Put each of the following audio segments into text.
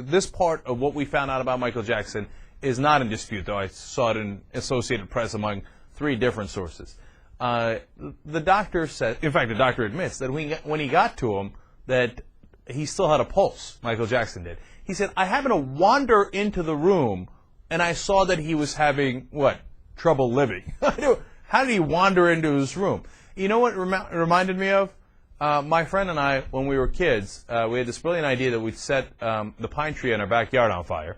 This part of what we found out about Michael Jackson is not in dispute, though I saw it in Associated Press among 3 different sources. The doctor said, in fact, the doctor admits that when he got to him, that he still had a pulse, Michael Jackson did. He said, I happened to wander into the room, and I saw that he was having, trouble living. How did he wander into his room? You know what it reminded me of? My friend and I, when we were kids, we had this brilliant idea that we'd set the pine tree in our backyard on fire.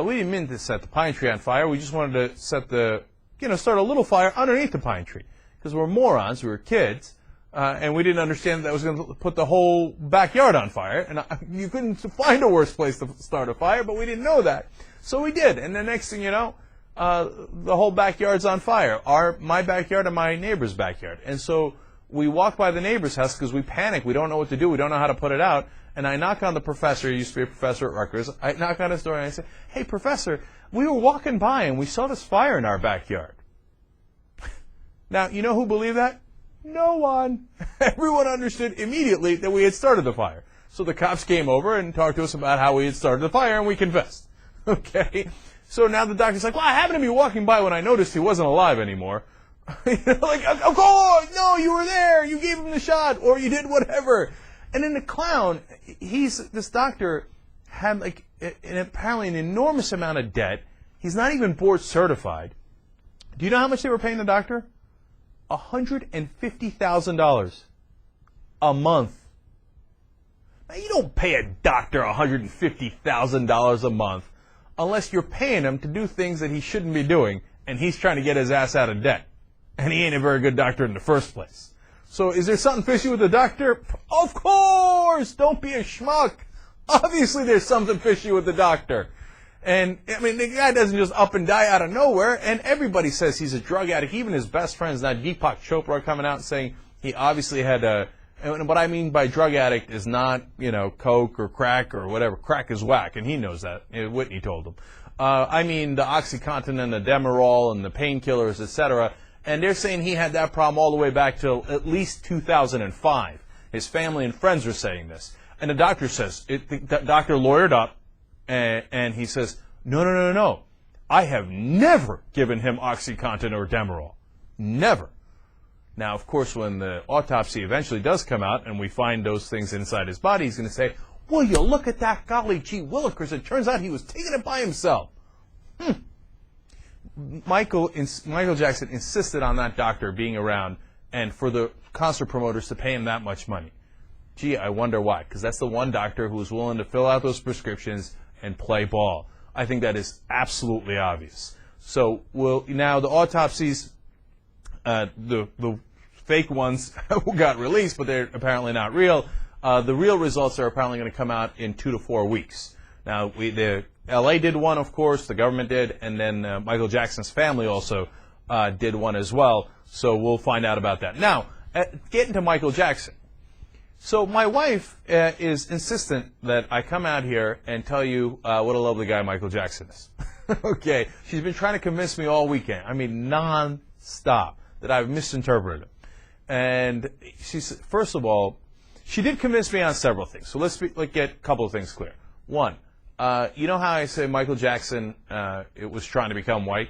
We didn't mean to set the pine tree on fire. We just wanted to set start a little fire underneath the pine tree. Because we're morons, we were kids, and we didn't understand that was going to put the whole backyard on fire. And you couldn't find a worse place to start a fire, but we didn't know that. So we did. And the next thing you know, the whole backyard's on fire. My backyard and my neighbor's backyard. And so we walk by the neighbor's house because we panic. We don't know what to do. We don't know how to put it out. And I knock on the professor. He used to be a professor at Rutgers. I knock on his door and I say, hey, professor, we were walking by and we saw this fire in our backyard. Now, you know who believed that? No one. Everyone understood immediately that we had started the fire. So the cops came over and talked to us about how we had started the fire, and we confessed. Okay? So now the doctor's like, well, I happened to be walking by when I noticed he wasn't alive anymore. Like, of course, no, you were there. You gave him the shot, or you did whatever. And then the clown, this doctor had apparently an enormous amount of debt. He's not even board certified. Do you know how much they were paying the doctor? $150,000 a month. Now, you don't pay a doctor $150,000 a month unless you're paying him to do things that he shouldn't be doing, and he's trying to get his ass out of debt. And he ain't a very good doctor in the first place. So is there something fishy with the doctor? Of course! Don't be a schmuck. Obviously there's something fishy with the doctor. And, I mean, the guy doesn't just up and die out of nowhere, and everybody says he's a drug addict. Even his best friends, now Deepak Chopra, coming out and saying he obviously had and what I mean by drug addict is not, coke or crack or whatever. Crack is whack, and he knows that. Whitney told him. I mean the OxyContin and the Demerol and the painkillers, etc. And they're saying he had that problem all the way back till at least 2005. His family and friends are saying this. And the doctor says, the doctor lawyered up, and he says, no. I have never given him OxyContin or Demerol. Never. Now, of course, when the autopsy eventually does come out and we find those things inside his body, he's going to say, well, you look at that, golly gee willikers, it turns out he was taking it by himself. Michael Jackson insisted on that doctor being around and for the concert promoters to pay him that much money. Gee, I wonder why, because that's the one doctor who was willing to fill out those prescriptions and play ball. I think that is absolutely obvious. So, now the autopsies, the fake ones got released, but they're apparently not real. The real results are apparently going to come out in 2 to 4 weeks. Now, the LA did one, of course, the government did, and then Michael Jackson's family also did one as well. So we'll find out about that. Now, getting to Michael Jackson. So my wife is insistent that I come out here and tell you what a lovely guy Michael Jackson is. Okay, she's been trying to convince me all weekend. I mean, non-stop, that I've misinterpreted him. And first of all, she did convince me on several things. So let's get a couple of things clear. One, you know how I say Michael Jackson was trying to become white?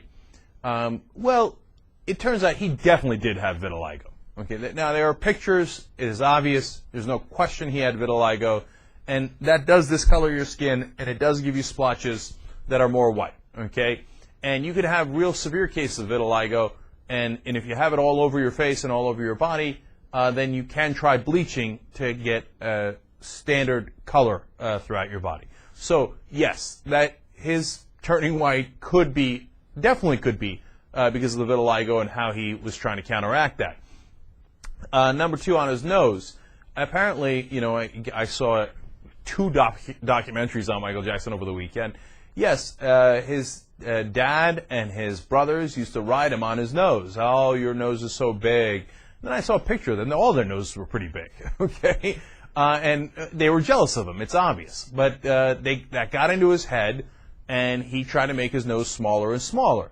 Well, it turns out he definitely did have vitiligo. Okay, now there are pictures, it is obvious, there's no question he had vitiligo, and that does discolor your skin, and it does give you splotches that are more white, okay? And you could have real severe cases of vitiligo, and if you have it all over your face and all over your body, then you can try bleaching to get a standard color throughout your body. So, yes, that his turning white definitely could be because of the vitiligo and how he was trying to counteract that. Number 2, on his nose. Apparently, I saw 2 documentaries on Michael Jackson over the weekend. Yes, his dad and his brothers used to ride him on his nose. Oh, your nose is so big. Then I saw a picture of them. All their noses were pretty big, okay? And they were jealous of him. It's obvious. But that got into his head, and he tried to make his nose smaller and smaller.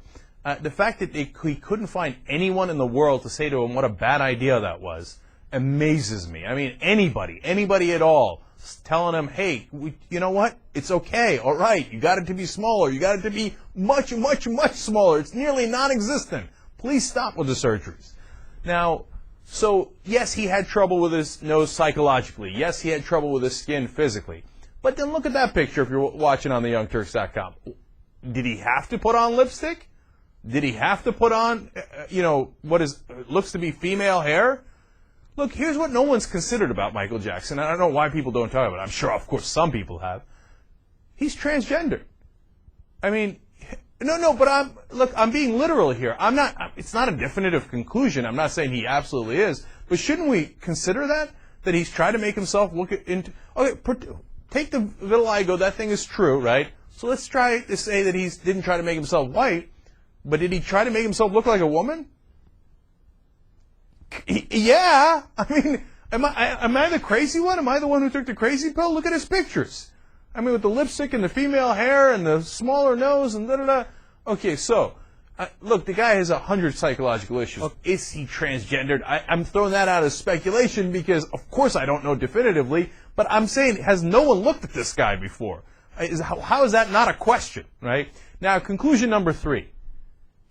The fact that he couldn't find anyone in the world to say to him what a bad idea that was amazes me. I mean, anybody at all telling him, hey, you know what? It's okay. All right. You got it to be smaller. You got it to be much, much, much smaller. It's nearly non-existent. Please stop with the surgeries. Now, so yes, he had trouble with his nose psychologically. Yes, he had trouble with his skin physically. But then look at that picture if you're watching on the YoungTurks.com. Did he have to put on lipstick? Did he have to put on, what looks to be female hair? Look, here's what no one's considered about Michael Jackson. I don't know why people don't talk about it. I'm sure, of course, some people have. He's transgender. I mean, no, but I'm being literal here. It's not a definitive conclusion. I'm not saying he absolutely is. But shouldn't we consider that he's trying to make himself look into, okay, take the vitiligo, that thing is true, right? So let's try to say that he didn't try to make himself white, but did he try to make himself look like a woman? Yeah. I mean, am I the crazy one? Am I the one who took the crazy pill? Look at his pictures. I mean, with the lipstick and the female hair and the smaller nose and da-da-da. Okay, so, look, the guy has 100 psychological issues. Look, is he transgendered? I'm throwing that out as speculation because, of course, I don't know definitively, but I'm saying, has no one looked at this guy before? How is that not a question, right? Now, conclusion number 3.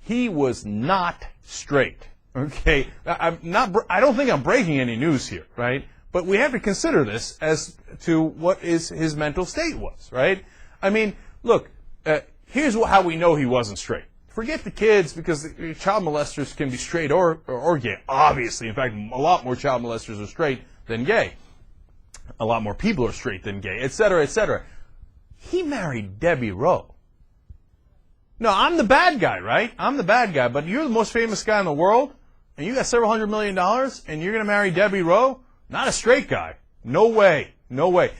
He was not straight. Okay, I don't think I'm breaking any news here, right? But we have to consider this as to what his mental state was, right? I mean, look, here's how we know he wasn't straight. Forget the kids, because child molesters can be straight or gay, obviously. In fact, a lot more child molesters are straight than gay. A lot more people are straight than gay, et cetera, et cetera. He married Debbie Rowe. No, I'm the bad guy, right? I'm the bad guy, but you're the most famous guy in the world, and you got several $100 million, and you're going to marry Debbie Rowe? Not a straight guy. No way. No way.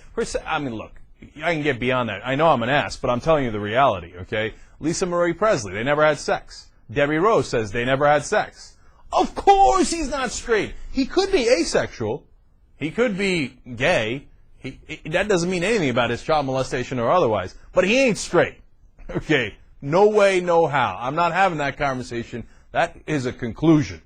I mean, look, I can get beyond that. I know I'm an ass, but I'm telling you the reality, okay? Lisa Marie Presley, they never had sex. Debbie Rowe says they never had sex. Of course he's not straight. He could be asexual. He could be gay. That doesn't mean anything about his child molestation or otherwise. But he ain't straight. Okay? No way, no how. I'm not having that conversation. That is a conclusion.